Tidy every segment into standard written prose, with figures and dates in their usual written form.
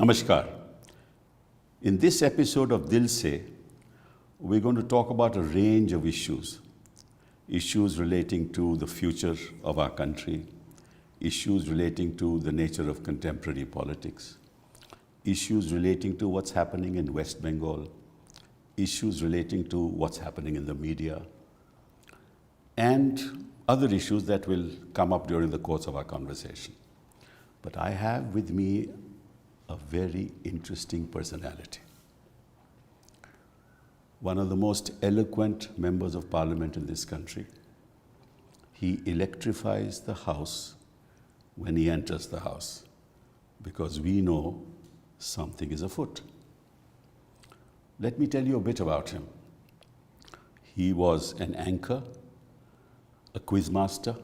Namaskar. In this episode of Dil Se, we're going to talk about a range of issues. Issues relating to the future of our country, issues relating to the nature of contemporary politics, issues relating to what's happening in West Bengal, issues relating to what's happening in the media, and other issues that will come up during the course of our conversation. But I have with me a very interesting personality. One of the most eloquent members of parliament in this country. He electrifies the house when he enters the house because we know something is afoot. Let me tell you a bit about him. He was an anchor, a quizmaster.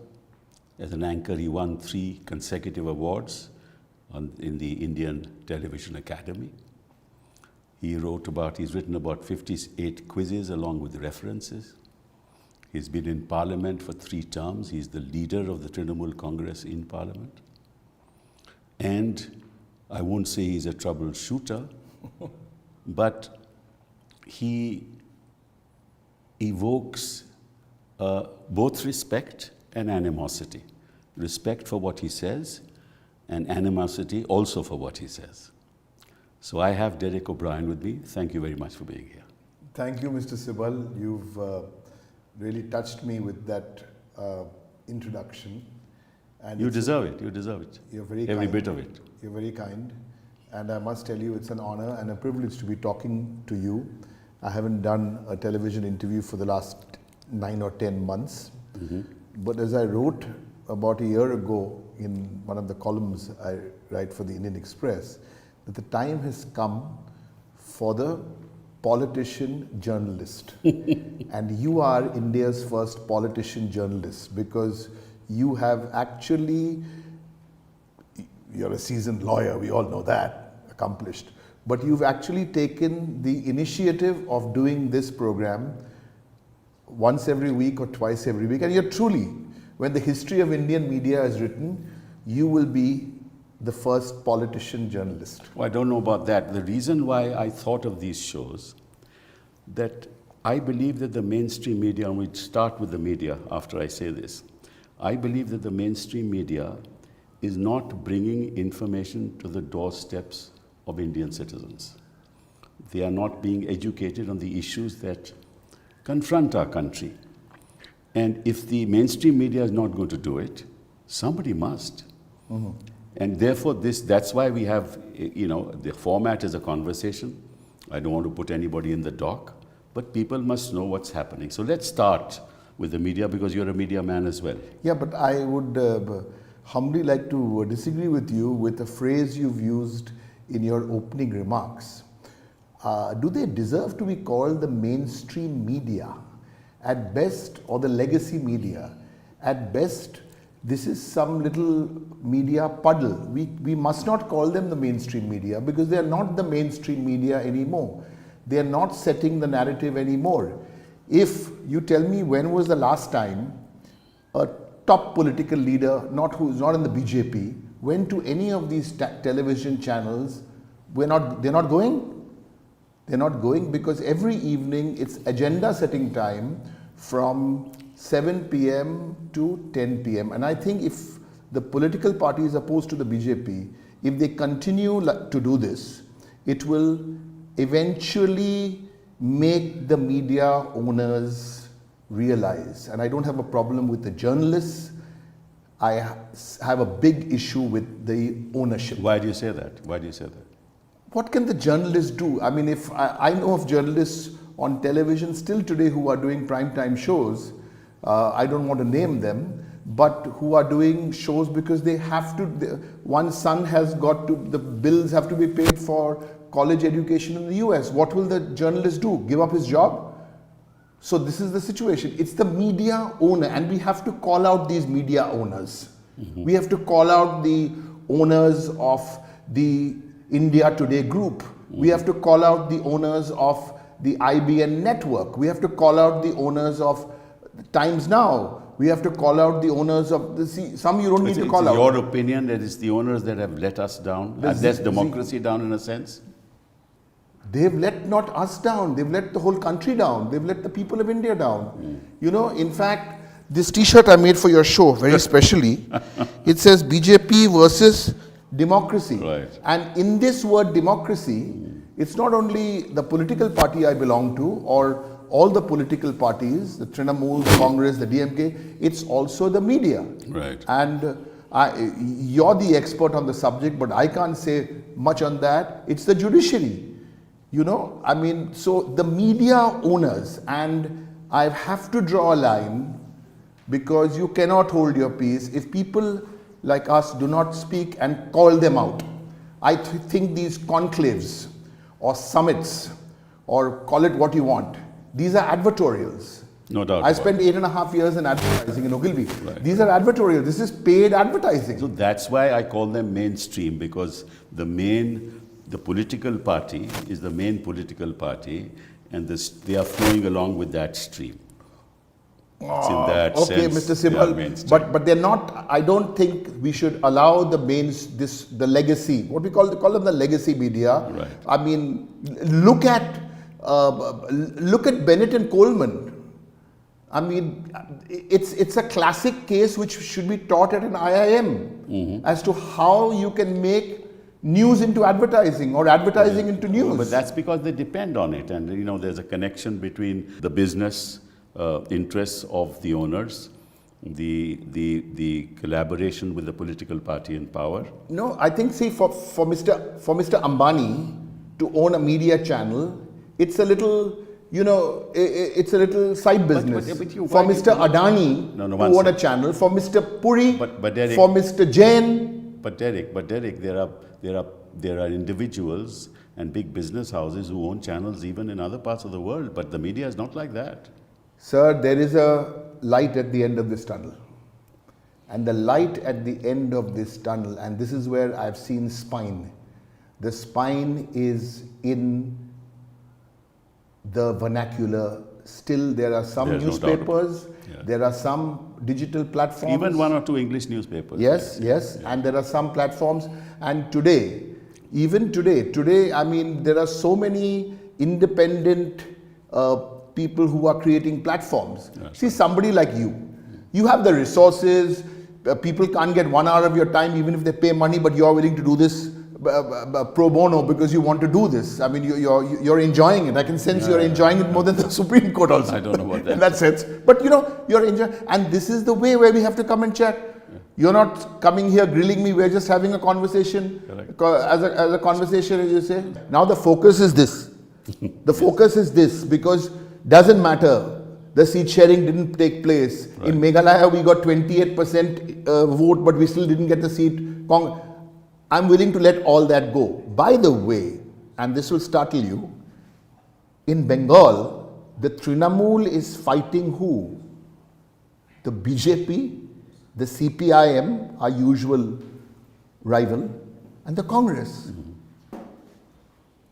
As an anchor, he won 3 consecutive awards in the Indian Television Academy. He's written about 58 quizzes along with references. He's been in Parliament for 3 terms. He's the leader of the Trinamool Congress in Parliament. And I won't say he's a troubleshooter, but he evokes both respect and animosity. Respect for what he says and animosity also for what he says. So I have Derek O'Brien with me. Thank you very much for being here. Thank you, Mr. Sibal. You've really touched me with that introduction. And you deserve it. You deserve it. You're very Every kind. bit of it. You're very kind. And I must tell you, it's an honor and a privilege to be talking to you. I haven't done a television interview for the last 9 or 10 months. But as I wrote about a year ago in one of the columns I write for the Indian Express, that the time has come for the politician journalist. And you are India's first politician journalist because you have actually, you're a seasoned lawyer, we all know that, accomplished, but you've actually taken the initiative of doing this program once every week or twice every week. And you're truly, when the history of Indian media is written, you will be the first politician journalist. Well, I don't know about that. The reason why I thought of these shows, that I believe that the mainstream media, and we'll start with the media after I say this, I believe that the mainstream media is not bringing information to the doorsteps of Indian citizens. They are not being educated on the issues that confront our country. And if the mainstream media is not going to do it, somebody must. And therefore, that's why we have, the format is a conversation. I don't want to put anybody in the dock, but people must know what's happening. So let's start with the media because you're a media man as well. Yeah, but I would humbly like to disagree with you with a phrase you've used in your opening remarks. Do they deserve to be called the mainstream media? At best, or the legacy media, at best, this is some little media puddle. We must not call them the mainstream media because they are not the mainstream media anymore. They are not setting the narrative anymore. If you tell me when was the last time a top political leader, who's not in the BJP, went to any of these television channels, they're not going? They're not going because every evening it's agenda setting time from 7 p.m. to 10 p.m. And I think if the political parties opposed to the BJP, if they continue to do this, it will eventually make the media owners realize. And I don't have a problem with the journalists. I have a big issue with the ownership. Why do you say that? Why do you say that? What can the journalists do? I mean, if I know of journalists on television still today who are doing primetime shows, I don't want to name them, but who are doing shows because they have to, one son has got to, the bills have to be paid for college education in the US. What will the journalist do? Give up his job? So this is the situation. It's the media owner, and we have to call out these media owners. We have to call out the owners of the India Today group. We have to call out the owners of the IBN network. We have to call out the owners of Times Now. we have to call out the owners of the sea. Some you don't need to call out. It's your opinion that it's the owners that have let us down, and that's democracy down in a sense? They've let not us down, they've let the whole country down, they've let the people of India down. You know, in fact, this t-shirt I made for your show, very specially, it says BJP versus Democracy. Right. And in this word democracy, it's not only the political party I belong to or all the political parties, the Trinamool, the Congress, the DMK, it's also the media. Right. And you're the expert on the subject, but I can't say much on that. It's the judiciary. You know, I mean, so the media owners, and I have to draw a line because you cannot hold your peace if people like us do not speak and call them out. I think these conclaves or summits, or call it what you want, these are advertorials. No doubt. I spent 8.5 years in advertising in Ogilvy. Right. These are advertorials. This is paid advertising. So that's why I call them mainstream, because the political party is the main political party, and they are flowing along with that stream. It's in that okay, sense, Mr. Sibal, but they're not. I don't think we should allow the the legacy. What we call them the legacy media. Right. I mean, look at Bennett and Coleman. I mean, it's a classic case which should be taught at an IIM as to how you can make news into advertising or advertising into news. Well, but that's because they depend on it, and you know, there's a connection between the business interests of the owners, the collaboration with the political party in power. No, I think, see, for Mr. Ambani to own a media channel, it's a little, you know, it's a little side business. For Mr. Adani to own a channel, for Mr. Puri, Derek, for Mr. Jain. But Derek, there are individuals and big business houses who own channels even in other parts of the world, but the media is not like that. Sir, there is a light at the end of this tunnel. And the light at the end of this tunnel, and this is where I've seen spine. The spine is in the vernacular. Still, there are some newspapers, there are some digital platforms. Even 1 or 2 English newspapers. Yes, yes. And there are some platforms. And today, even today, I mean, there are so many independent people who are creating platforms. Yes. See, somebody like you have the resources, people can't get 1 hour of your time even if they pay money, but you're willing to do this pro bono because you want to do this. I mean, you're enjoying it. I can sense you're enjoying it more than the Supreme Court also. I don't know about that. In that sense. But you know, you're enjoying, and this is the way where we have to come and chat. You're not coming here grilling me, we're just having a conversation. As a conversation, as you say. Now the focus is this. The focus is this, because doesn't matter. The seat sharing didn't take place. Right. In Meghalaya, we got 28% vote, but we still didn't get the seat. I'm willing to let all that go. By the way, and this will startle you, in Bengal, the Trinamool is fighting who? The BJP, the CPIM, our usual rival, and the Congress.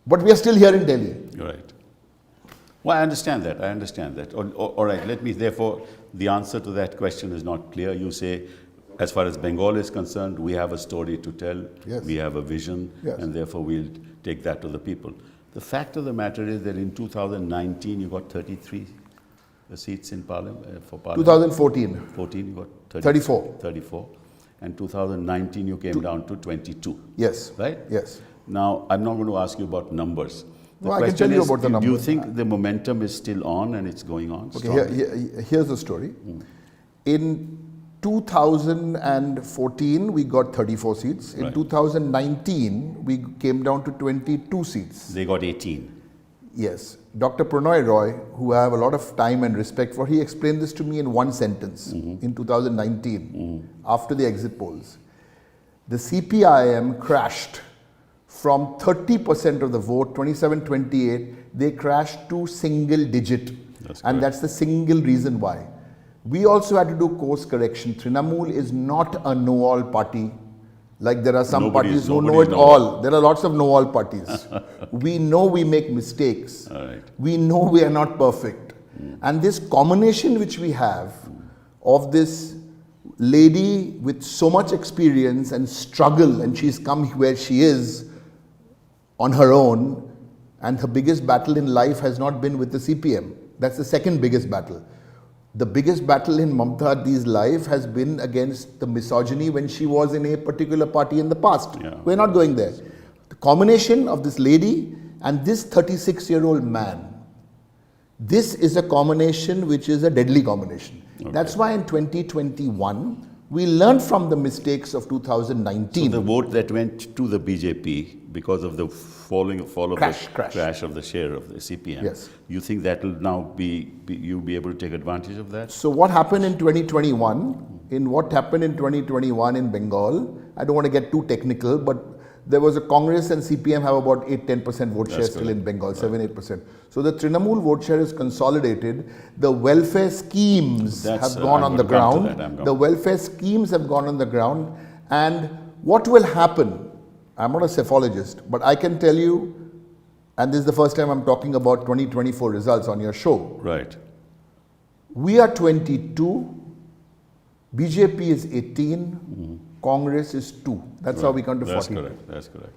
But we are still here in Delhi. Right. Well, I understand that. All right, therefore, the answer to that question is not clear. You say, as far as Bengal is concerned, we have a story to tell, yes. We have a vision, yes. And therefore we'll take that to the people. The fact of the matter is that in 2019, you got 33 seats in Parliament, for Parliament. 2014. 14, you got 34. 34. And 2019, you came down to 22. Yes. Right? Yes. Now, I'm not going to ask you about numbers. No, I can tell you about the numbers. Do you think the momentum is still on and it's going on? Okay, here's the story. In 2014, we got 34 seats. In 2019, we came down to 22 seats. They got 18. Yes. Dr. Prannoy Roy, who I have a lot of time and respect for, he explained this to me in one sentence in 2019, after the exit polls. The CPIM crashed from 30% of the vote, 27-28, they crashed to single digit. That's the single reason why. We also had to do course correction. Trinamool is not a know-all party. Like there are some parties who know it all. There are lots of know-all parties. We know we make mistakes. All right. We know we are not perfect. And this combination which we have of this lady with so much experience and struggle, and she's come where she is on her own, and her biggest battle in life has not been with the CPM. That's the second biggest battle. The biggest battle in Mamta Adi's life has been against the misogyny when she was in a particular party in the past. Yeah. We're not going there. The combination of this lady and this 36-year-old man, this is a combination which is a deadly combination. Okay. That's why in 2021, we learned from the mistakes of 2019. So the vote that went to the BJP because of the fall of crash of the share of the CPM. Yes. You think that will now you'll be able to take advantage of that? So what happened in 2021, in Bengal, I don't want to get too technical, but there was a Congress and CPM have about 8-10% vote share still in Bengal, 7-8%. So the Trinamool vote share is consolidated. The welfare schemes have gone on the ground. The welfare schemes have gone on the ground. And what will happen, I'm not a psephologist, but I can tell you, and this is the first time I'm talking about 2024 results on your show. Right. We are 22, BJP is 18, Congress is 2. That's how we come to 40. That's correct.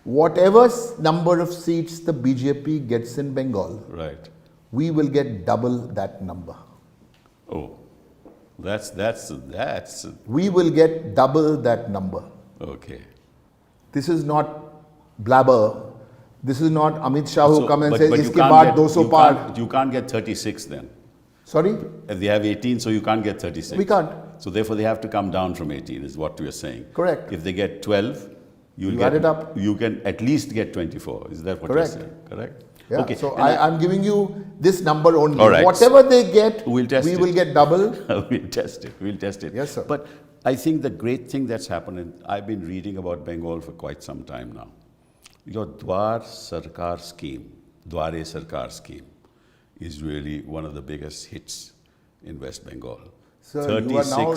Whatever number of seats the BJP gets in Bengal, Right. we will get double that number. Oh, that's We will get double that number. okay. This is not blabber. This is not Amit Shah who come and says, you "Iske can't baad get- 200 you par." can't- You can't get 36 then. Sorry? If they have 18, so you can't get 36. We can't. So therefore, they have to come down from 18, is what we are saying. Correct. If they get 12, You add it up. You can at least get 24. Is that what Correct. you're saying? Correct? Yeah. Okay. So And I'm giving you this number only. All right. Whatever they get, We'll test we it. will get double. We'll test it. We'll test it. Yes, sir. But I think the great thing that's happened, and I've been reading about Bengal for quite some time now. Your Dware Sarkar scheme is really one of the biggest hits in West Bengal. Sir, you are now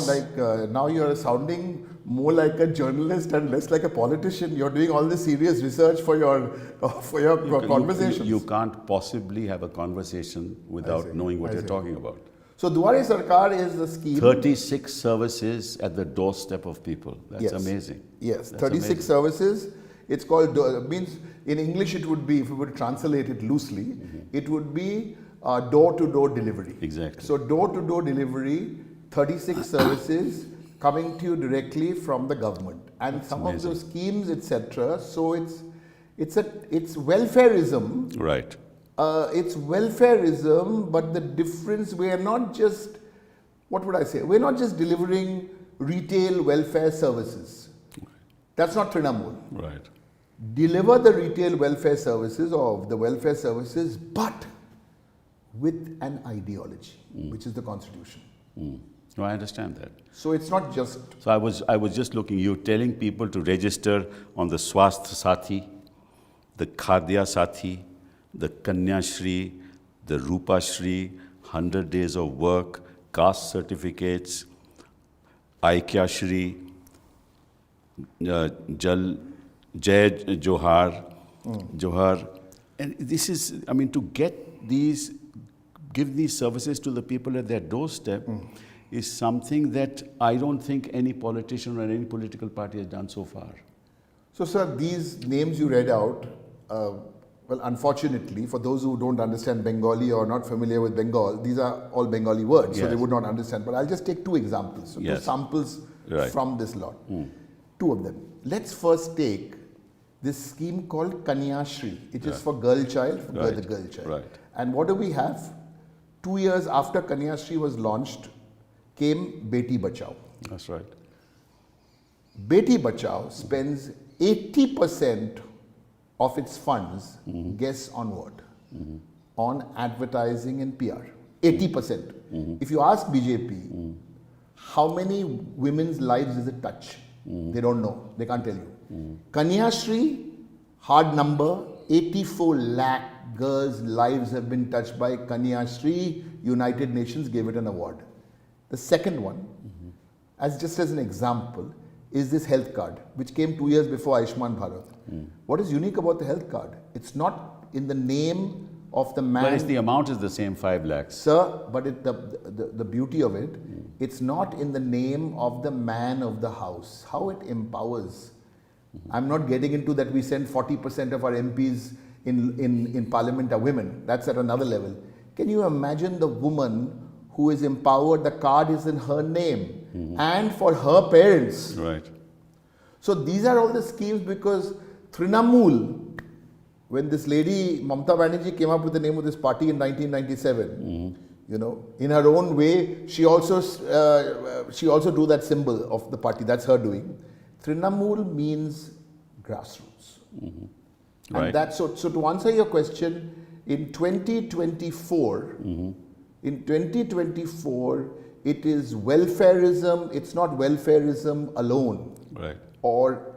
now you are sounding more like a journalist and less like a politician. You're doing all this serious research for your conversations. You can't possibly have a conversation without knowing what you're talking about. So Dware Sarkar is the scheme. 36 services at the doorstep of people. That's amazing. Yes, That's 36 amazing. services. It's called, means in English it would be, if we would translate it loosely, it would be door-to-door delivery. Exactly. So door-to-door delivery, 36 services coming to you directly from the government. And some amazing. of those schemes, etc. So it's welfareism. Right. It's welfareism, but the difference, we are not just, what would I say? We're not just delivering retail welfare services. That's not Trinamool. Right. Deliver the retail welfare services or the welfare services, but with an ideology, which is the constitution. No, I understand that. So it's not just. So I was just looking, you're telling people to register on the Swasth Sathi, the Khadya Sathi, the Kanya Shri, the Rupa Shri, 100 days of work, caste certificates, Aikya Shri, Jai Johar. And this is, I mean, to get these, give these services to the people at their doorstep is something that I don't think any politician or any political party has done so far. So, sir, these names you read out, well, unfortunately, for those who don't understand Bengali or not familiar with Bengal, these are all Bengali words, so they would not understand. But I'll just take two examples, so two samples from this lot. Two of them. Let's first take this scheme called Kanya Shri. It is for girl child, for the girl child. Right. And what do we have? 2 years after Kanya Shri was launched, came Beti Bachao. That's right. Beti Bachao spends 80% of its funds, guess on what? On advertising and PR. 80%. If you ask BJP, how many women's lives does it touch? They don't know. They can't tell you. Kanya Shri, hard number, 84 lakh girls' lives have been touched by Kanya Shri. United Nations gave it an award. The second one, just as an example, is this health card, which came 2 years before Ayushman Bharat. What is unique about the health card? It's not in the name of the But man. the amount is the same, 5 lakhs. Sir, but the beauty of it, it's not in the name of the man of the house. How it empowers. I'm not getting into that we send 40% of our MPs in parliament are women. That's at another level. Can you imagine the woman who is empowered, the card is in her name and for her parents. Right. So these are all the schemes because Trinamool, when this lady Mamata Banerjee came up with the name of this party in 1997, you know, in her own way, she also do that symbol of the party. That's her doing. Trinamool means grassroots, Right. and that's so. So to answer your question, in 2024, it is welfareism. It's not welfareism alone. Right. Or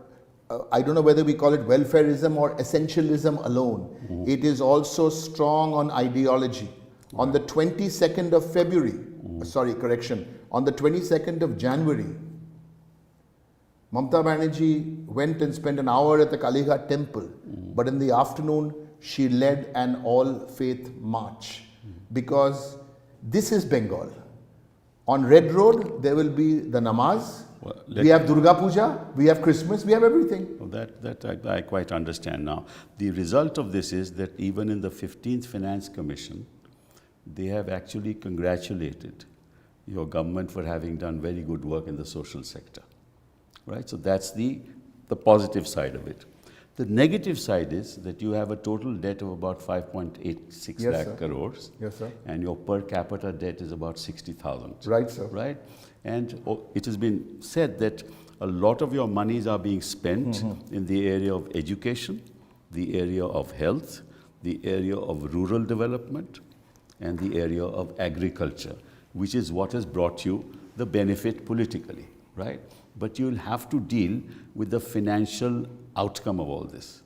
I don't know whether we call it welfareism or essentialism alone. It is also strong on ideology. On the 22nd of February, on the 22nd of January, Mamata Banerjee went and spent an hour at the Kalighat temple, but in the afternoon she led an all-faith march because this is Bengal. On Red Road, there will be the namaz. Well, We have Durga Puja, we have Christmas, we have everything. Well, that I quite understand now. The result of this is that even in the 15th Finance Commission, they have actually congratulated your government for having done very good work in the social sector. Right? So that's the positive side of it. The negative side is that you have a total debt of about 5.86 Yes, lakh sir. crores. Yes, sir. And your per capita debt is about 60,000. Right, sir. Right? And it has been said that a lot of your monies are being spent in the area of education, the area of health, the area of rural development, and the area of agriculture, which is what has brought you the benefit politically, right? But you'll have to deal with the financial outcome of all this.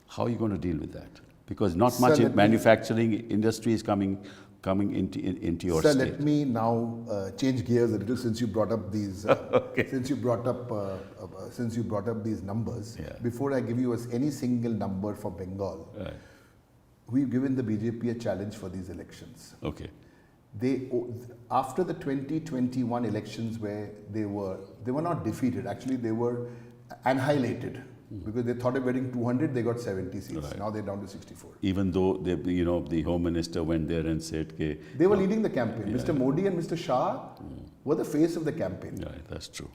How are you going to deal with that? Because not much manufacturing industry is coming into your Sir, state. let me now change gears a little since you brought up these Okay. since you brought up these numbers. Yeah. Before I give you any single number for Bengal, Right. we've given the BJP a challenge for these elections. Okay. After the 2021 elections where they were not defeated, actually they were annihilated because they thought of getting 200, they got 70 seats. Right. Now they're down to 64. Even though the Home Minister went there and said, "Okay, They were leading the campaign. Yeah. Mr. Modi and Mr. Shah were the face of the campaign. yeah, that's true."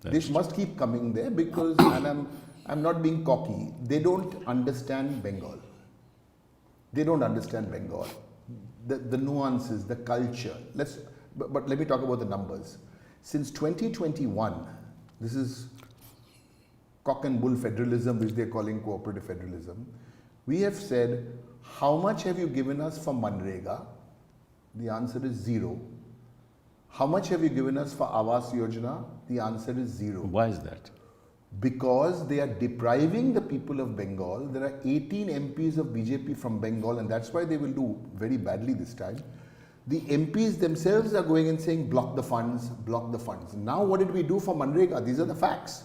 They must keep coming there because, and I'm not being cocky, they don't understand Bengal. They don't understand Bengal. The nuances, the culture. But let me talk about the numbers. Since 2021, this is cock and bull federalism, which they're calling cooperative federalism. We have said, how much have you given us for Manrega? The answer is 0. How much have you given us for Awas Yojana? The answer is 0. Why is that? Because they are depriving the people of Bengal. There are 18 MPs of BJP from Bengal, and that's why they will do very badly this time. The MPs themselves are going and saying, block the funds, block the funds. Now what did we do for Manrega? These are the facts.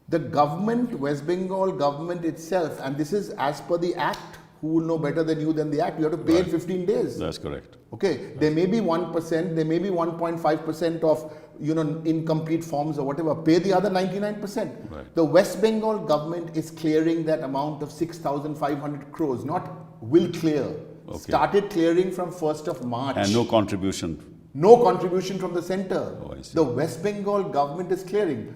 The government, West Bengal government itself, and this is as per the Act, who will know better than the Act, you have to pay in 15 days. That's correct. Okay, there may be 1%, there may be 1.5% of incomplete forms or whatever. Pay the other 99%. Right. The West Bengal government is clearing that amount of 6,500 crores, not will clear. Okay. Started clearing from 1st of March. And no contribution. No contribution from the center. Oh, I see. The West Bengal government is clearing.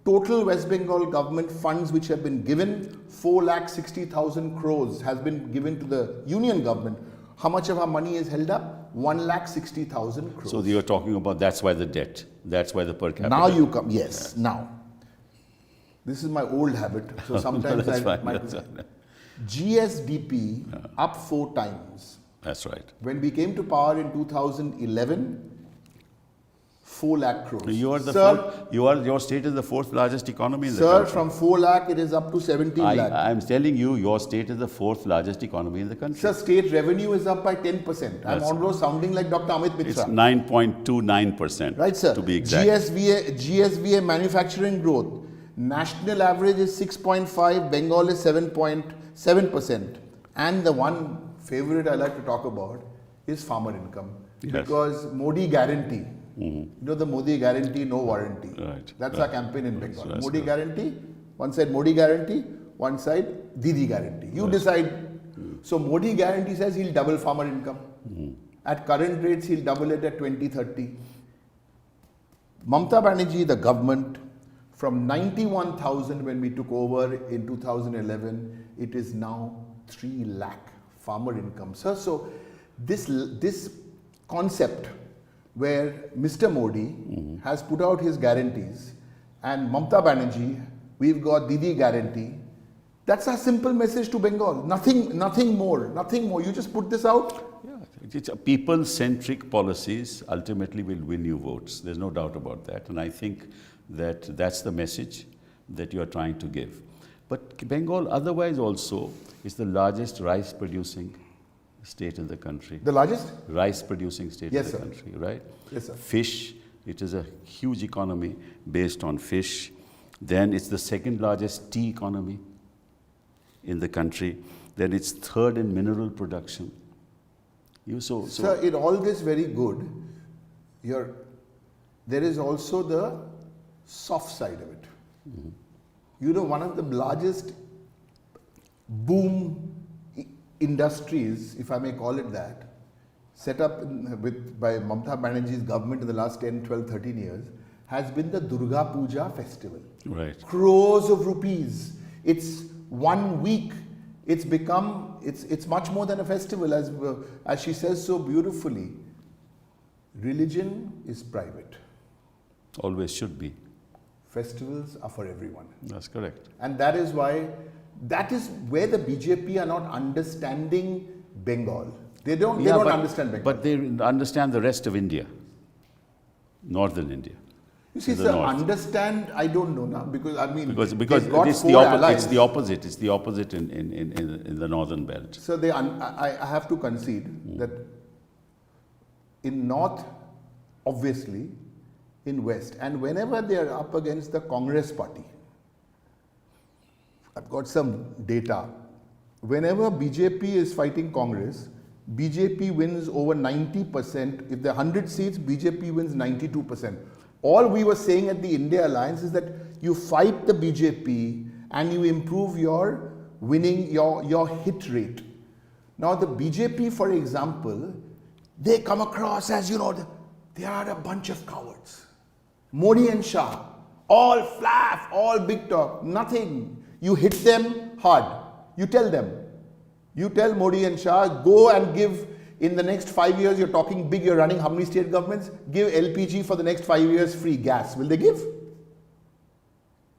Total West Bengal government funds which have been given, 4,60,000 crores has been given to the union government. How much of our money is held up? 1,60,000 crores. So you're talking about that's why the debt, that's why the per capita. Now you come, yes, now. This is my old habit, so sometimes That's I fine, might. that's fine. GSDP up 4 times. That's right. When we came to power in 2011, 4 lakh crores. Your state is the 4th largest economy in the Sir, country. from 4 lakh it is up to 17 lakh. I'm telling you, your state is the 4th largest economy in the country. Sir, state revenue is up by 10%. I'm almost sounding like Dr. Amit Mitra. It's 9.29%. Right, sir. To be exact. GSVA manufacturing growth. National average is 6.5, Bengal is 7.7%. And the one favorite I like to talk about is farmer income. Yes. Because Modi guarantee. You know the Modi guarantee, no warranty. Right. That's Right. our campaign in Bengal. That's Modi correct. guarantee, one side Modi guarantee, one side Didi guarantee. You decide. So Modi guarantee says he'll double farmer income. At current rates, he'll double it at 2030. Mamata Banerjee, the government, from 91,000 when we took over in 2011, it is now 3 lakh farmer income. So this concept where Mr. Modi has put out his guarantees and Mamata Banerjee, we've got Didi guarantee. That's a simple message to Bengal. Nothing more. You just put this out. Yeah, it's people-centric policies ultimately will win you votes. There's no doubt about that. And I think that that's the message that you are trying to give. But Bengal otherwise also is the largest rice-producing state in the country. The largest? Rice-producing state Yes, in the sir. country, right? Yes, sir. Fish, it is a huge economy based on fish. Then it's the second largest tea economy in the country. Then it's third in mineral production. Sir, in all this very good, there is also the soft side of it. You know, one of the largest boom industries, if I may call it that, set up by Mamata Banerjee's government in the last 10, 12, 13 years, has been the Durga Puja festival. Right. Crores of rupees. It's 1 week. It's become, it's much more than a festival, as she says so beautifully. Religion is private. Always should be. Festivals are for everyone. That's correct. And that is where the BJP are not understanding Bengal. They don't understand Bengal. But they understand the rest of India, northern India. You see, in the sir, north. understand, I don't know now, because I mean, Because they've got it's four allies. it's the opposite. It's the opposite in the northern belt. So I have to concede that in north, obviously, in west, and whenever they are up against the Congress party, I've got some data. Whenever BJP is fighting Congress, BJP wins over 90%. If there are 100 seats, BJP wins 92%. All we were saying at the India Alliance is that you fight the BJP and you improve your winning, your hit rate. Now the BJP, for example, they come across as, you know, they are a bunch of cowards. Modi and Shah, all flaff, all big talk, nothing. You hit them hard. You tell Modi and Shah, go and give, in the next 5 years, you're talking big, you're running how many state governments? Give LPG for the next 5 years free gas. Will they give?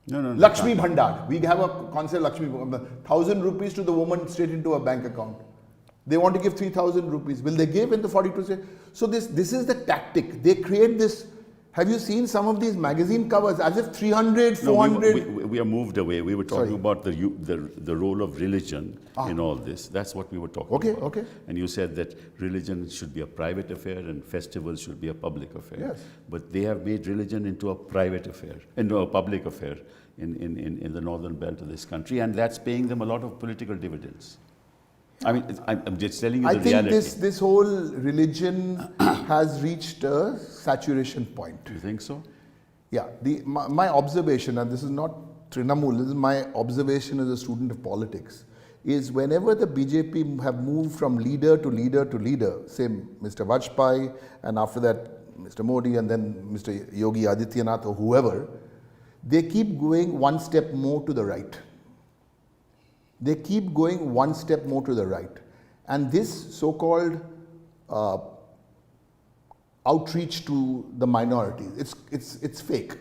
No. Lakshmi Bhandar. We have a concept, Lakshmi Bhandar. 1,000 rupees to the woman straight into a bank account. They want to give 3,000 rupees. Will they give in the 42 states? So this is the tactic. They create this. Have you seen some of these magazine covers as if 300, 400? No, we are moved away. We were talking about the role of religion in all this. That's what we were talking about. Okay. And you said that religion should be a private affair and festivals should be a public affair. Yes. But they have made religion into a private affair, into a public affair in the northern belt of this country, and that's paying them a lot of political dividends. I mean, I'm just telling you the reality. I think this whole religion has reached a saturation point. Do you think so? Yeah. My observation, and this is not Trinamool, this is my observation as a student of politics, is whenever the BJP have moved from leader to leader to leader, say Mr. Vajpayee, and after that Mr. Modi, and then Mr. Yogi Adityanath or whoever, they keep going one step more to the right. They keep going one step more to the right. And this so-called outreach to the minorities, it's fake.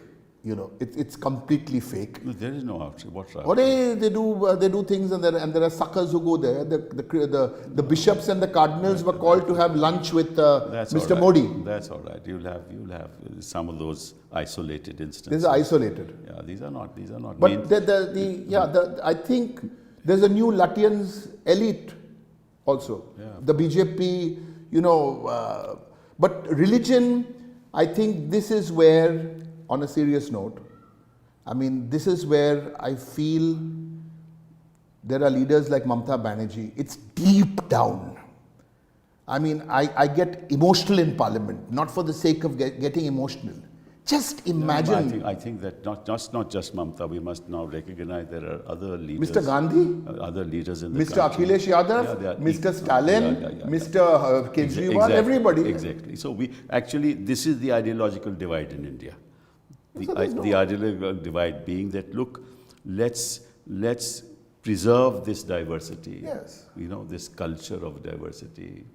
You know, it's completely fake. No, there is no outreach. What's Or they do things, and there are suckers who go there. The bishops and the cardinals were called to have lunch with Mr. Modi. That's all right. You'll have some of those isolated instances. These are isolated. Yeah, these are not. But I think there's a new Lutyens elite also. Yeah. The BJP, you know, but religion, I think this is where, on a serious note, I mean, this is where I feel there are leaders like Mamata Banerjee. It's deep down. I mean, I get emotional in parliament, not for the sake of getting emotional. Just imagine. I think that not just Mamata, we must now recognize there are other leaders. Mr. Gandhi, other leaders in the Mr. country. Akhilesh Yadav, Mr. Stalin, Mr. Kejriwal, everybody. Exactly. So this is the ideological divide in India. The ideological divide being that, look, let's preserve this diversity. Yes. This culture of diversity.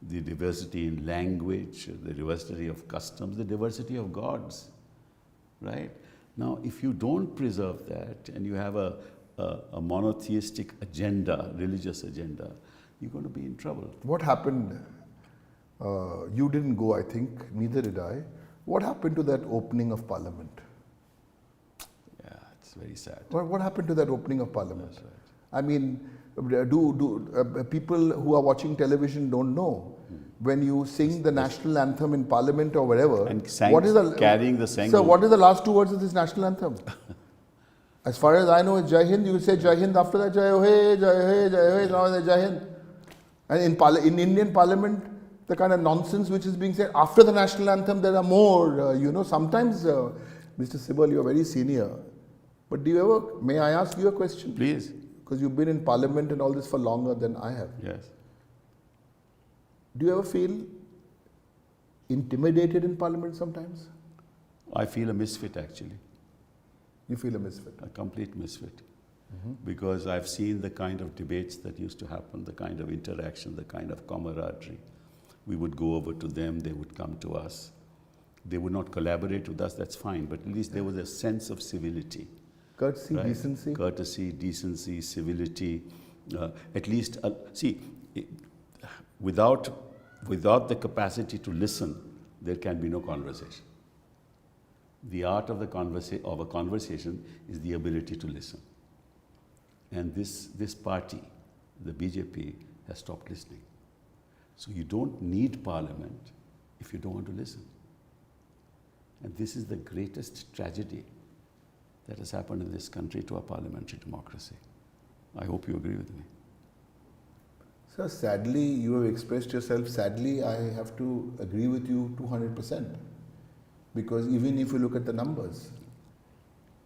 The diversity in language, the diversity of customs, the diversity of gods, right? Now, if you don't preserve that and you have a monotheistic agenda, religious agenda, you're going to be in trouble. What happened? You didn't go, I think, neither did I. What happened to that opening of parliament? Yeah, it's very sad. What happened to that opening of parliament? That's right. I mean, people who are watching television don't know. When you sing the national anthem in parliament or wherever, And carrying the sang. So what is the last two words of this national anthem? As far as I know, it's Jai Hind. You say Jai Hind after that, Jai Ho Hey, Jai Hey, Jai Hey, now it's Jai Hind. And in Indian parliament, the kind of nonsense which is being said after the national anthem, there are more. Sometimes, Mr. Sibal, you are very senior. But may I ask you a question? Please. Because you've been in parliament and all this for longer than I have. Yes. Do you ever feel intimidated in parliament sometimes? I feel a misfit, actually. You feel a misfit? A complete misfit. Because I've seen the kind of debates that used to happen, the kind of interaction, the kind of camaraderie. We would go over to them, they would come to us. They would not collaborate with us, that's fine, but at least there was a sense of civility. Courtesy, right? decency? Courtesy, decency, civility. At least, without the capacity to listen, there can be no conversation. The art of a conversation is the ability to listen. And this party, the BJP, has stopped listening. So you don't need parliament if you don't want to listen. And this is the greatest tragedy that has happened in this country to our parliamentary democracy. I hope you agree with me. Sir, sadly, you have expressed yourself. Sadly, I have to agree with you 200%. Because even if you look at the numbers,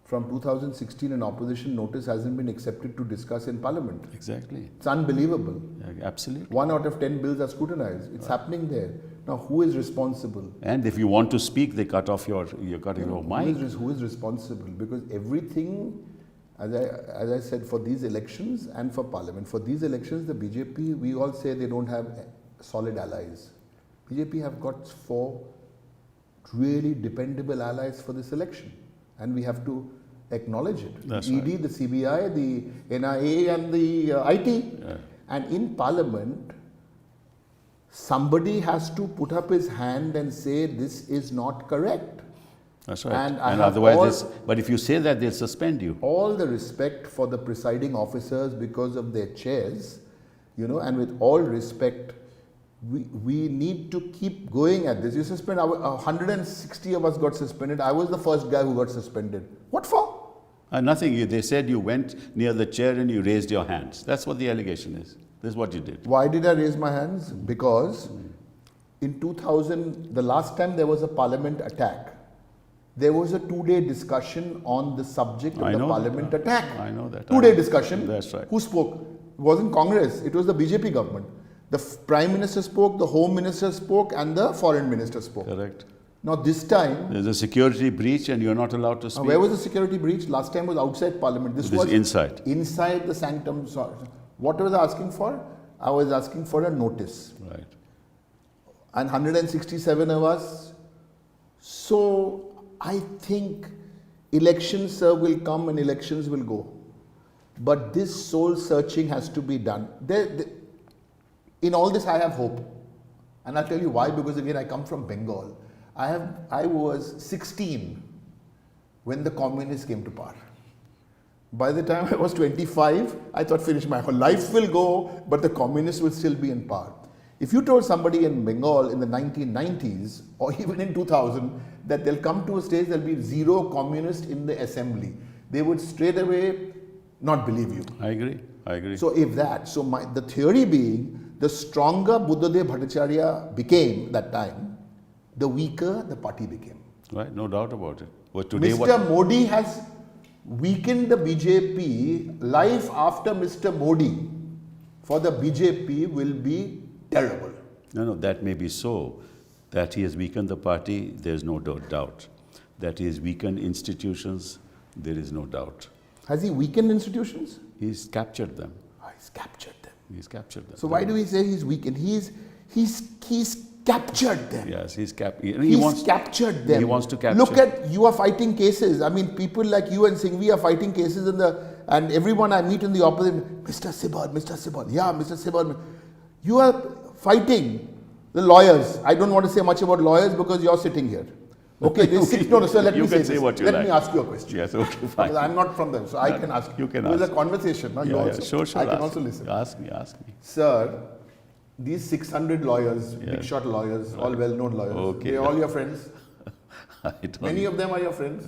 from 2016, an opposition notice hasn't been accepted to discuss in parliament. Exactly. It's unbelievable. Yeah, absolutely. 1 out of 10 bills are scrutinized. It's happening there. Now, who is responsible? And if you want to speak, they cut off your mic. Who is responsible? Because everything, as I said, for these elections and for parliament, for these elections, the BJP, we all say they don't have solid allies. BJP have got 4 really dependable allies for this election. And we have to acknowledge it. That's the ED, right. the CBI, the NIA and the IT. Yeah. And in parliament, somebody has to put up his hand and say this is not correct. That's right. And otherwise, but if you say that, they'll suspend you. All the respect for the presiding officers because of their chairs, and with all respect, we need to keep going at this. You suspend, 160 of us got suspended. I was the first guy who got suspended. What for? Nothing. They said you went near the chair and you raised your hands. That's what the allegation is. This is what you did. Why did I raise my hands? Because in 2000, the last time there was a parliament attack, there was a 2-day discussion on the subject of the parliament attack. I know that. 2-day discussion. That's right. Who spoke? It wasn't Congress. It was the BJP government. The Prime Minister spoke, the Home Minister spoke, and the Foreign Minister spoke. Correct. Now this time, there's a security breach and you're not allowed to speak. Where was the security breach? Last time was outside parliament. This was inside. Inside the sanctum. What was I asking for? I was asking for a notice. Right. And 167 of us. So I think elections will come and elections will go. But this soul searching has to be done. In all this I have hope. And I'll tell you why, because again I come from Bengal. I was 16 when the communists came to power. By the time I was 25, I thought finish, my whole life will go, but the communists will still be in power. If you told somebody in Bengal in the 1990s or even in 2000 that they'll come to a stage there'll be 0 communists in the assembly, they would straight away not believe you. I agree. I agree. So if that, so the theory being, the stronger Buddhadev Bhattacharya became that time, the weaker the party became. Right, no doubt about it. But today, Mr. Modi has weakened the BJP. Life after Mr. Modi for the BJP will be terrible. No, that may be so. That he has weakened the party, there is no doubt. That he has weakened institutions, there is no doubt. Has he weakened institutions? He's captured them. He's captured them. He's captured them. So why do we say he's weakened? He's captured them. Yes, he's Captured them. He wants to capture. Look at, you are fighting cases. I mean, people like you and Singhvi are fighting cases and everyone I meet in the opposite, Mr. Sibal, yeah, Mr. Sibal. You are fighting the lawyers. I don't want to say much about lawyers because you're sitting here. Okay, so let me say this. Let me ask you a question. Yes, okay, fine. Because I'm not from them, so I can ask you. You can There's ask. a conversation. No? Yeah, sure. I can also listen. Ask me. Sir, these 600 lawyers, big shot lawyers, all well-known lawyers, Okay. they're all your friends? I don't Many of them are your friends?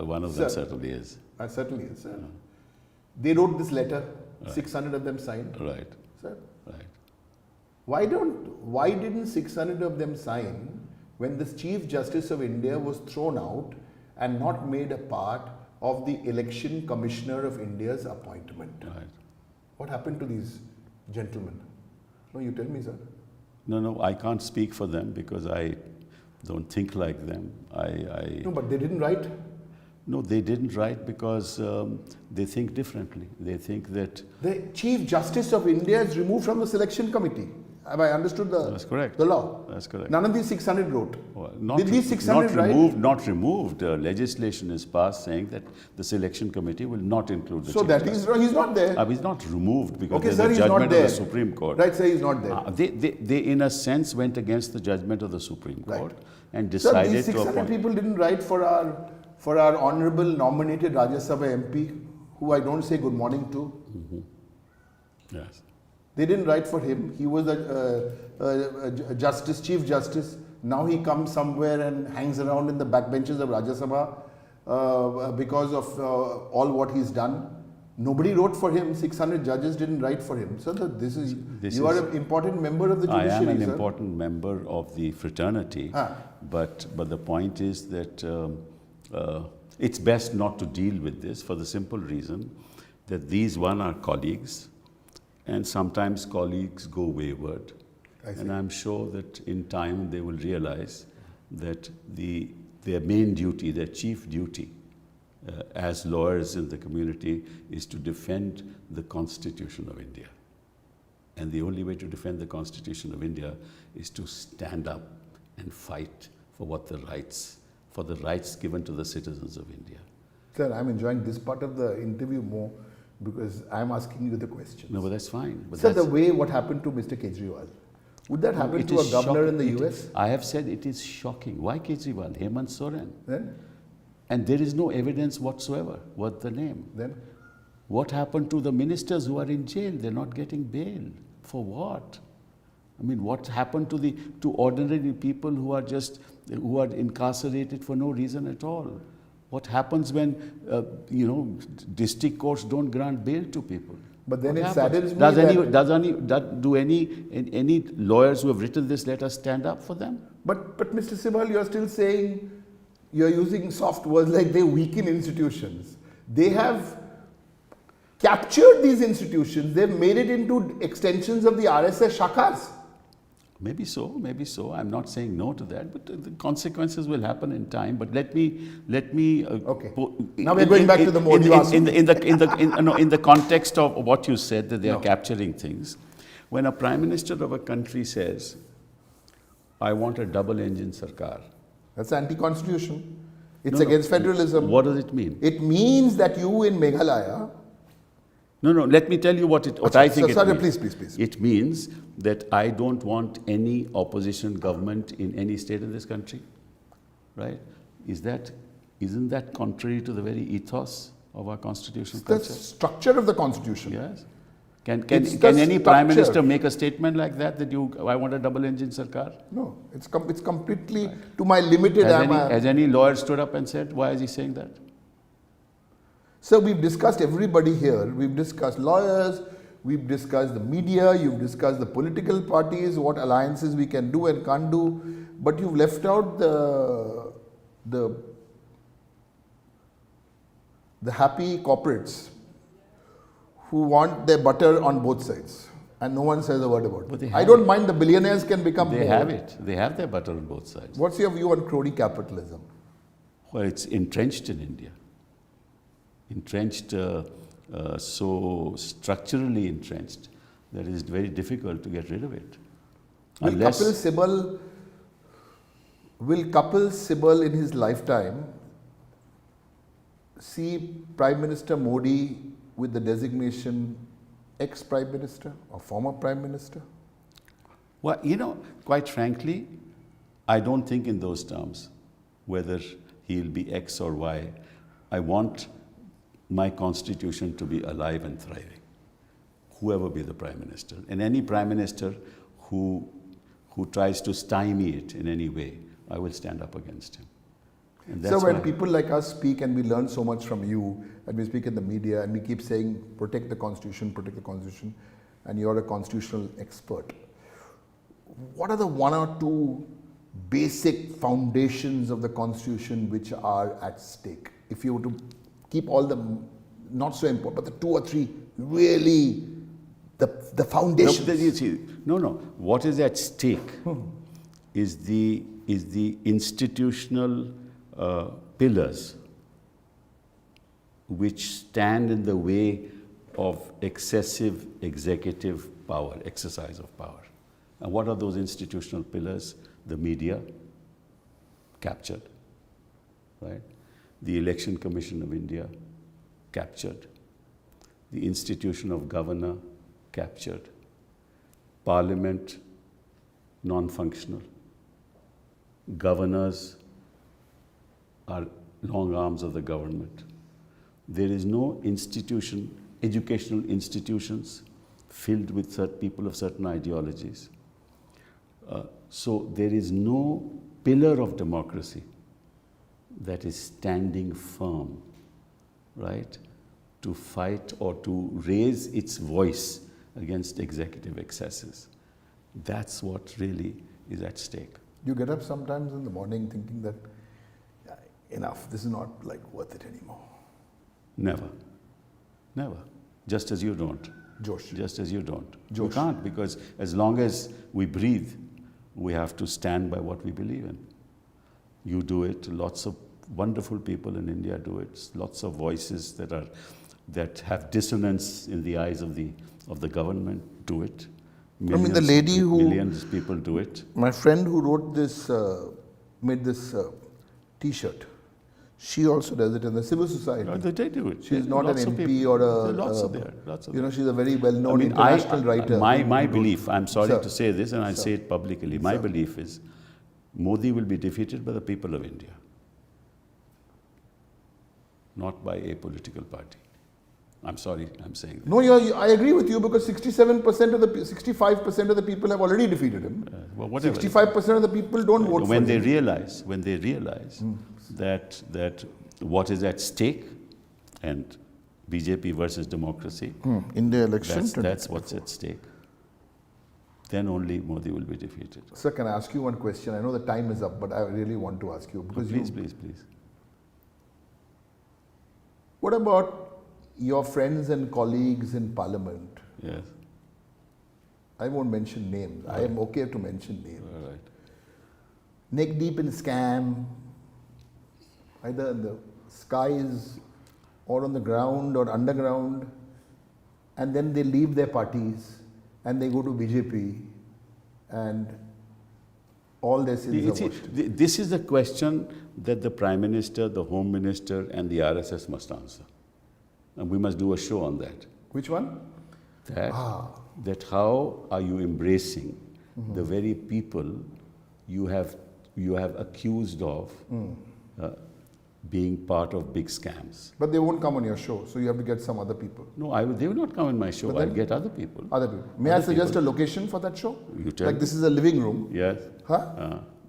one of them certainly is. Certainly is, sir. They wrote this letter, 600 of them signed. Right. Sir, Right. why didn't 600 of them sign when the Chief Justice of India was thrown out and not made a part of the Election Commissioner of India's appointment? Right. What happened to these gentlemen? No, you tell me, sir. No, I can't speak for them because I don't think like them. No, but they didn't write. No, they didn't write because they think differently. They think that... The Chief Justice of India is removed from the selection committee. Have I understood That's correct. the law? That's correct. None of these 600 wrote. Well, Did these 600 write? Not removed. Legislation is passed saying that the selection committee will not include the So Chief that Justice. he's not there. He's not removed because Okay, there's sir, a he's not judgment of there. the Supreme Court. Right, sir, he's not there. They in a sense went against the judgment of the Supreme Right. Court and Sir, decided these to 600 appoint. people didn't write for our honorable nominated Rajya Sabha MP, who I don't say good morning to. Yes. They didn't write for him. He was a justice, chief justice. Now he comes somewhere and hangs around in the backbenches of Rajya Sabha because of all what he's done. Nobody wrote for him. 600 judges didn't write for him. So you are an important member of the judiciary, I am an sir. important member of the fraternity, but the point is that it's best not to deal with this for the simple reason that these are colleagues, and sometimes colleagues go wayward. And I'm sure that in time they will realize that their main duty, their chief duty as lawyers in the community is to defend the Constitution of India. And the only way to defend the Constitution of India is to stand up and fight for the rights given to the citizens of India. Sir, I'm enjoying this part of the interview more because I'm asking you the questions. No, but that's fine. But Sir, the way what happened to Mr. Kejriwal, would that happen to a governor in the US? I have said it is shocking. Why Kejriwal? Hemant Soren. Then? And there is no evidence whatsoever. What's the name? Then? What happened to the ministers who are in jail? They're not getting bail. For what? I mean, what happened to ordinary people who are incarcerated for no reason at all? What happens when district courts don't grant bail to people? But then What it happens? saddens me Do any lawyers who have written this letter stand up for them? But Mr. Sibal, you're still saying, you're using soft words like they weaken institutions. They have captured these institutions. They've made it into extensions of the RSS shakas. Maybe so. I'm not saying no to that, but the consequences will happen in time. But let me. Okay. Now we're going back to the Modi in the context of what you said that they are capturing things. When a prime minister of a country says, "I want a double-engine sarkar," that's anti-constitutional. It's against federalism. What does it mean? It means that you in Meghalaya. No. Let me tell you what I think it means. Please. It means that I don't want any opposition government in any state in this country, right? Isn't that contrary to the very ethos of our constitutional The culture? structure of the constitution. Yes. Can It's the any prime structure. minister make a statement like that I want a double-engine sarkar? No, it's completely to my limited. Has any lawyer stood up and said, why is he saying that? So we've discussed everybody here. We've discussed lawyers, we've discussed the media, you've discussed the political parties, what alliances we can do and can't do, but you've left out the happy corporates who want their butter on both sides. And no one says a word about it. I don't mind the billionaires can become They more. have it. They have their butter on both sides. What's your view on crony capitalism? Well, it's entrenched in India. Entrenched, so structurally entrenched that it is very difficult to get rid of it. Will Kapil Sibal in his lifetime see Prime Minister Modi with the designation ex-Prime Minister or former Prime Minister? Well, you know, quite frankly, I don't think in those terms, whether he'll be X or Y. I want my constitution to be alive and thriving, whoever be the Prime Minister. And any Prime Minister who tries to stymie it in any way, I will stand up against him. And that's so when why people like us speak, and we learn so much from you, and we speak in the media, and we keep saying, protect the Constitution, and you're a constitutional expert, what are the one or two basic foundations of the Constitution which are at stake? If you were to keep all the not so important, but the two or three really the foundations. No. What is at stake is the institutional pillars which stand in the way of excessive executive power, exercise of power. And what are those institutional pillars? The media, captured, right? The Election Commission of India, captured. The institution of governor, captured. Parliament, non-functional. Governors are long arms of the government. There is no institution, educational institutions filled with people of certain ideologies. So there is no pillar of democracy that is standing firm, right, to fight or to raise its voice against executive excesses. That's what really is at stake. You get up sometimes in the morning thinking that, yeah, enough, this is not like worth it anymore. Never. Never. Just as you don't. Josh. Just as you don't. Josh. We can't, because as long as we breathe, we have to stand by what we believe in. You do it, lots of wonderful people in India do it, lots of voices that have dissonance in the eyes of the government do it. The lady who... Millions of people do it. My friend who wrote this, made this T-shirt, she also does it in the civil society. No, they do it. She's not an MP or a... Lots of there. You know, she's a very well-known international writer. My belief, I'm sorry to say this, and I say it publicly, my belief is Modi will be defeated by the people of India, not by a political party. I'm sorry, I'm saying that. No, I agree with you, because 65% of the people have already defeated him. Well, whatever. 65% of the people don't vote for him. When they realize that what is at stake, and BJP versus democracy, India election, that's what's at stake, then only Modi will be defeated. Sir, can I ask you one question? I know the time is up, but I really want to ask you, because Please. What about your friends and colleagues in Parliament? Yes. I won't mention names. I am okay to mention names. All right. Neck deep in scam, either in the skies or on the ground or underground, and then they leave their parties and they go to BJP, and all their sins are washed. This is the question that the Prime Minister, the Home Minister, and the RSS must answer. And we must do a show on that. Which one? That how are you embracing the very people you have accused of being part of big scams. But they won't come on your show, so you have to get some other people. No, they will not come on my show. I'll get other people. Other people. May I suggest a location for that show? You tell Like, this is a living room. Yes.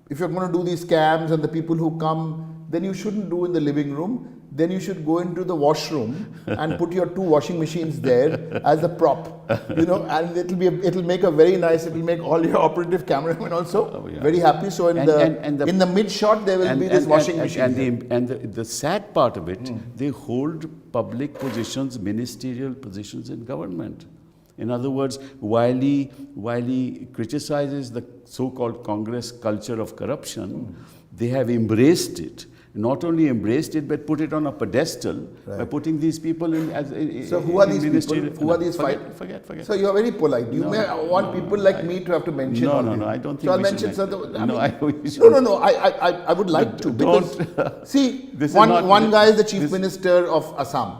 If you're going to do these scams and the people who come, then you shouldn't do in the living room. then you should go into the washroom and put your 2 washing machines there as a prop, and it'll make all your operative cameramen also very happy. So in the mid shot there will be this washing machine. And the sad part of it, they hold public positions, ministerial positions in government. In other words, while he criticizes the so-called Congress culture of corruption, they have embraced it. Not only embraced it, but put it on a pedestal by putting these people in as. So who are these people? Who are these five? Forget. So you are very polite. You may want people like me to have to mention. No. I don't think. So I'll mention. No. I would like to because see, one guy is the chief minister of Assam.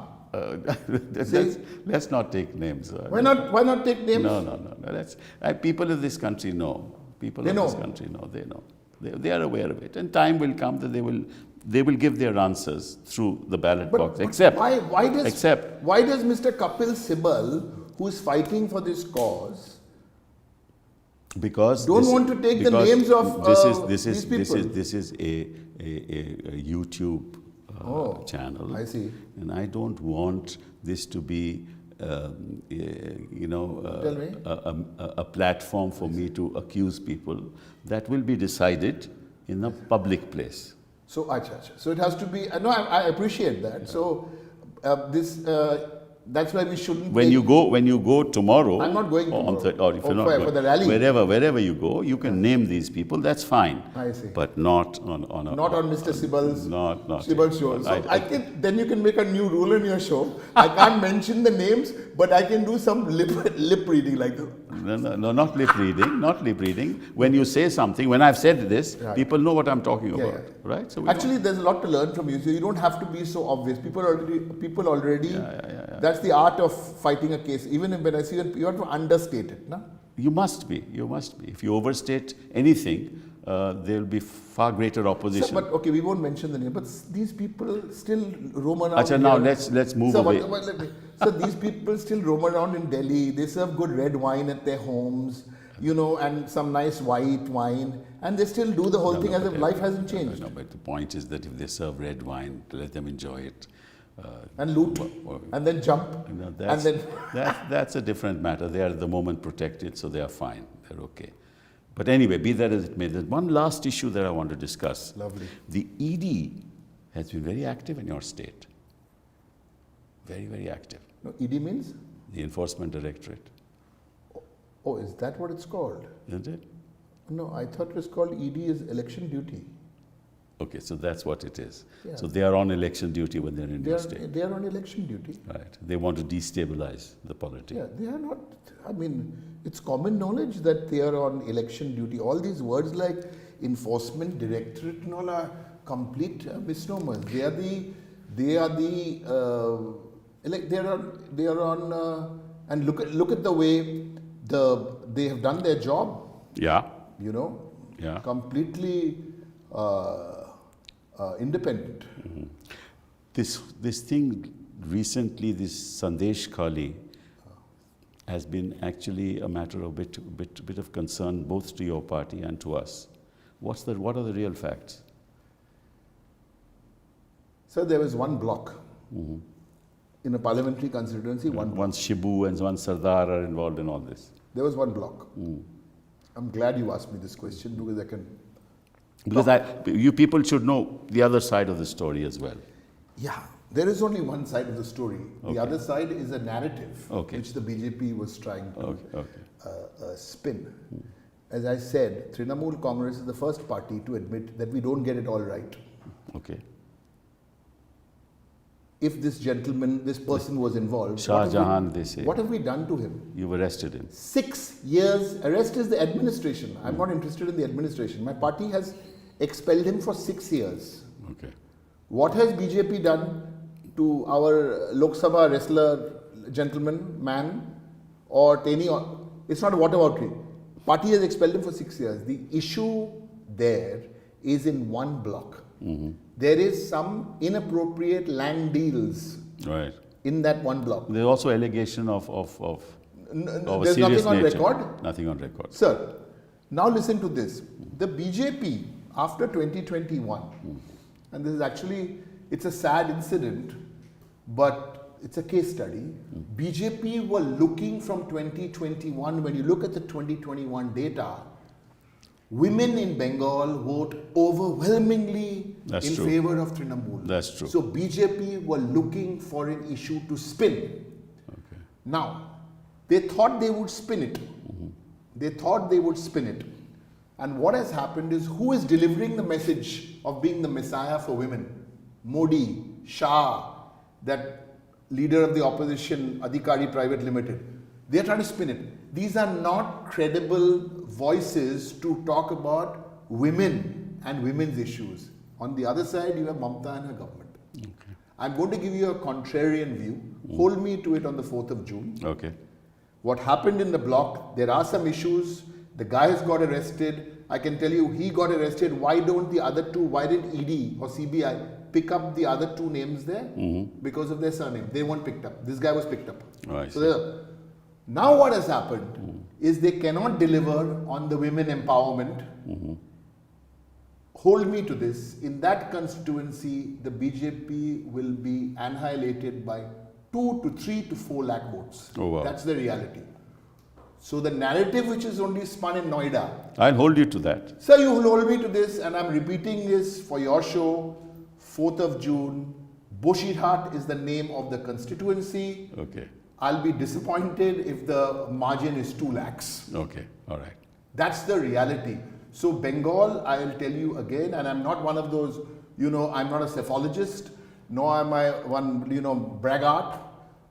Let's not take names. Why not take names? No. People of this country know. This country know. They know. They are aware of it, and time will come that they will give their answers through the ballot box. Except why does Mr. Kapil Sibal, who is fighting for this cause, want to take the names of these people? This is a YouTube channel. I see. And I don't want this to be a platform for me to accuse people. That will be decided in a public place. So it has to be. No, I appreciate that. So that's why we shouldn't. When you go tomorrow, I'm not going tomorrow. For the rally. Wherever you go, you can name these people. That's fine. I see. But not on Mr. Sibal's Sibal's show. So then you can make a new rule in your show. I can't mention the names, but I can do some lip reading like that. No, not lip reading. Not lip reading. When you say something, when I've said this, people know what I'm talking about, right? So actually, there's a lot to learn from you. So you don't have to be so obvious. People already. That's the art of fighting a case. Even when I see it, you have to understate it, no? You must be. If you overstate anything, there will be far greater opposition. But okay, we won't mention the name. But these people still roam around. Achha, now let's move away. So these people still roam around in Delhi. They serve good red wine at their homes, and some nice white wine, and they still do the whole thing as if life hasn't changed. No, but the point is that if they serve red wine, let them enjoy it. And loot, and then jump, that's a different matter. They are at the moment protected, so they are fine. They're okay. But anyway, be that as it may, there's one last issue that I want to discuss. Lovely. The ED has been very active in your state. Very, very active. No, ED means? The Enforcement Directorate. Oh, is that what it's called? Isn't it? No, I thought it was called ED is election duty. Okay, so that's what it is. Yeah. So they are on election duty when they're in your state. They are on election duty. Right. They want to destabilize the polity. Yeah, they are not. I mean, it's common knowledge that they are on election duty. All these words like enforcement directorate and all are complete misnomers. They are on. And look at the way they have done their job. Yeah. Yeah. Completely. Independent. Mm-hmm. This thing recently, this Sandesh Khali, has been actually a matter of bit of concern both to your party and to us. What are the real facts? So there was one block in a parliamentary constituency. One Shibu and one Sardar are involved in all this. There was one block. I'm glad you asked me this question because I can. Because you people should know the other side of the story as well. Yeah, there is only one side of the story. The other side is a narrative which the BJP was trying to spin. As I said, Trinamool Congress is the first party to admit that we don't get it all right. Okay. If this person was involved, Shah Jahan, they say. What have we done to him? You've arrested him. 6 years. Arrest is the administration. I'm not interested in the administration. My party has expelled him for 6 years. Okay. What has BJP done to our Lok Sabha wrestler, man, or Teni? It's not a whataboutery. Party has expelled him for 6 years. The issue there is in one block. There is some inappropriate land deals in that one block. There's also allegation of there's nothing on record? Nothing on record. Sir, now listen to this. The BJP, after 2021, and this is actually, it's a sad incident, but it's a case study. BJP were looking from 2021, when you look at the 2021 data, women in Bengal vote overwhelmingly in favor of Trinamool. That's true. So BJP were looking for an issue to spin. Okay. Now, they thought they would spin it. They thought they would spin it. And what has happened is, who is delivering the message of being the messiah for women? Modi, Shah, that leader of the opposition, Adhikari Private Limited. They are trying to spin it. These are not credible voices to talk about women and women's issues. On the other side, you have Mamata and her government. Okay. I'm going to give you a contrarian view. Hold me to it on the 4th of June. Okay. What happened in the block, there are some issues. The guy has got arrested. I can tell you, he got arrested. Why don't the other two, why didn't ED or CBI pick up the other two names there? Because of their surname. They weren't picked up. This guy was picked up. Right. So now what has happened is they cannot deliver on the women empowerment. Hold me to this. In that constituency, the BJP will be annihilated by 2 to 3 to 4 lakh votes. Oh, wow. That's the reality. So the narrative which is only spun in Noida. I'll hold you to that. Sir, you will hold me to this, and I'm repeating this for your show, 4th of June. Boshirhat is the name of the constituency. Okay. I'll be disappointed if the margin is 2 lakhs. Okay. All right. That's the reality. So Bengal, I'll tell you again, and I'm not one of those, I'm not a psephologist, nor am I one, braggart.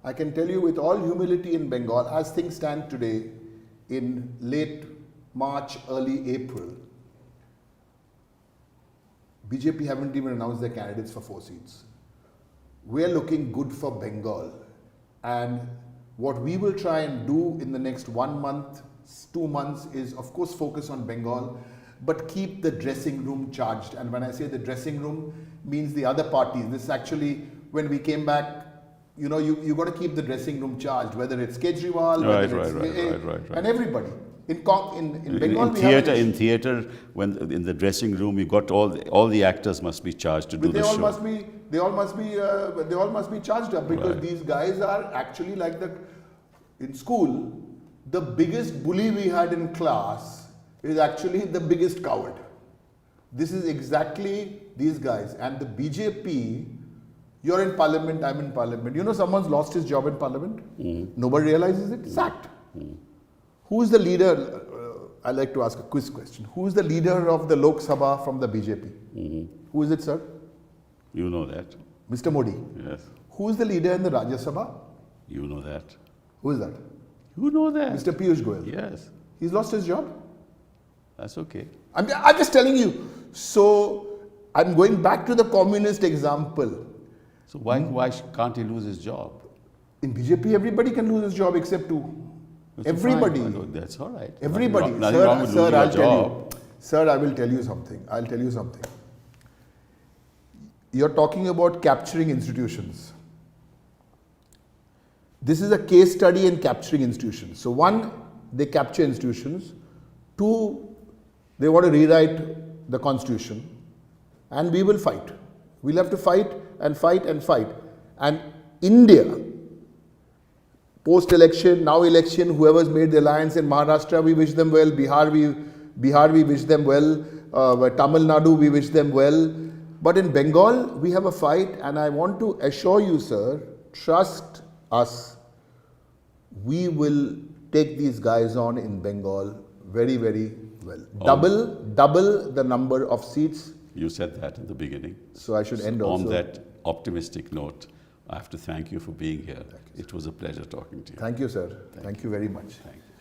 I can tell you with all humility, in Bengal, as things stand today, in late March, early April, BJP haven't even announced their candidates for 4 seats. We're looking good for Bengal. And what we will try and do in the next 1 month, 2 months is, of course, focus on Bengal, but keep the dressing room charged. And when I say the dressing room, means the other parties. This actually, when we came back, you got to keep the dressing room charged, whether it's Kejriwal, Right. and everybody. In Bengal, we have in theater, when in the dressing room, you got all the actors must be charged to do the show. They all must be charged up, because these guys are actually like in school, the biggest bully we had in class is actually the biggest coward. This is exactly these guys. And the BJP, you're in parliament, I'm in parliament. Someone's lost his job in parliament. Nobody realizes it. Sacked. Who is the leader? I'd like to ask a quiz question. Who is the leader of the Lok Sabha from the BJP? Who is it, sir? You know that. Mr. Modi. Yes. Who is the leader in the Rajya Sabha? You know that. Who is that? You know that. Mr. Piyush Goyal. Yes. He's lost his job. That's okay. I'm just telling you. So I'm going back to the communist example. So why can't he lose his job? In BJP, everybody can lose his job except two. That's Everybody. fine. That's all right. Everybody. Nothing wrong with losing your job. Sir, I will tell you something. You're talking about capturing institutions. This is a case study in capturing institutions. So 1, they capture institutions. 2, they want to rewrite the constitution. And we will fight. We'll have to fight and fight and fight. And India, post-election, now election, whoever's made the alliance in Maharashtra, we wish them well. Bihar, we wish them well. Tamil Nadu, we wish them well. But in Bengal, we have a fight, and I want to assure you, sir, trust us. We will take these guys on in Bengal very, very well. Double the number of seats. You said that in the beginning. So I should end also. On that optimistic note, I have to thank you for being here. It was a pleasure talking to you. Thank you, sir. Thank you very much. Thank you.